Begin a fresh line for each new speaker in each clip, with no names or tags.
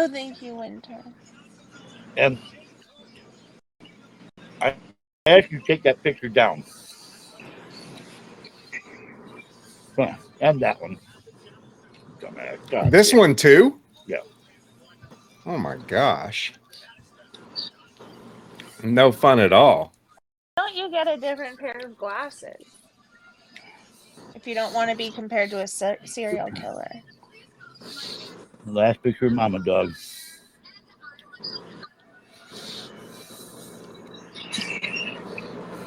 Oh, thank you, Winter.
And I asked you to take that picture down. And that one. God,
This one too?
Yeah.
Oh my gosh. No fun at all.
Don't you get a different pair of glasses if you don't want to be compared to a serial killer?
Last picture of Mama Dog.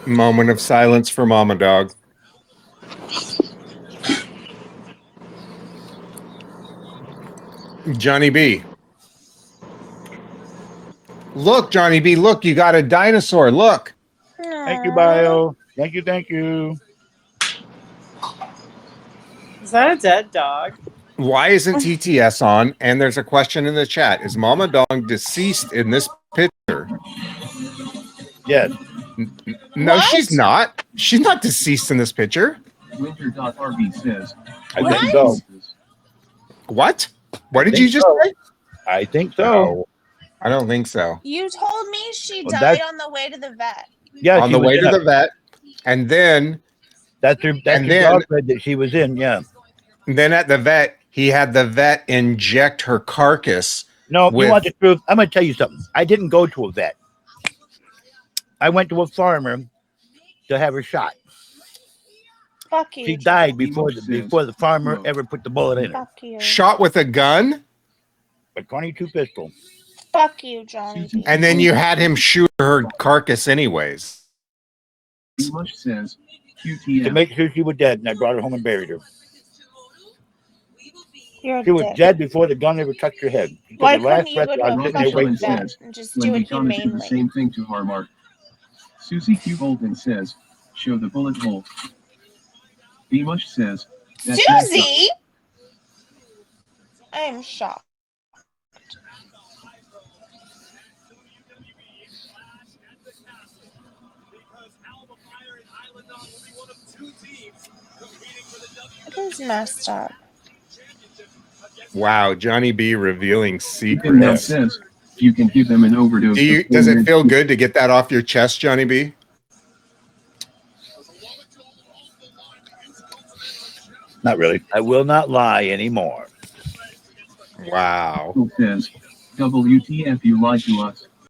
Moment of silence for Mama Dog. Johnny B. Look, Johnny B. Look, you got a dinosaur. Look.
Thank you, Bio. Thank you. Thank you.
Is that a dead dog?
Why isn't TTS on? And there's a question in the chat. Is Mama Dog deceased in this picture?
Yes.
No,
What?
she's not. She's not deceased in this picture.
Winter.rb says,
I think so.
What? What did you just say?
I think so.
No, I don't think so.
You told me she
Well,
died
that's-
on the way to the vet.
Yeah,
On
she
the
was
way
in
to
a-
the vet. And then
That's her
and then-
dog bed that she was in. Yeah.
at the vet, he had the vet inject her carcass.
No,
With-
you want the truth? I'm going to tell you something. I didn't go to a vet. I went to a farmer to have her shot.
Fuck you.
She died before the farmer ever put the bullet in her.
Fuck you.
Shot with a gun,
A 22 pistol.
Fuck you, Johnny. B.
and then you had him shoot her carcass anyways.
Mush says,
To
QTF.
make sure she was dead, and I brought her home and buried her.
You're a
She was
dick.
dead before the gun ever touched her head. She took
Why
the last
couldn't you
breath
go
while
to
I'm
a
sitting there
fucking
waiting
Sean
for her.
vet and just
when
do
we
it
commented the
humanely?
same thing to Harmark. Susie Q. Bolton says, show the bullet hole. Bemush says, that's messed up.
Susie! I am shocked. It is messed up.
Wow, Johnny B revealing
And that
secrets.
says, you can give them an overdose.
Does it feel good to get that off your chest, Johnny B?
Not really. I will not lie anymore.
Wow.
Who says, WTF, you lied to us.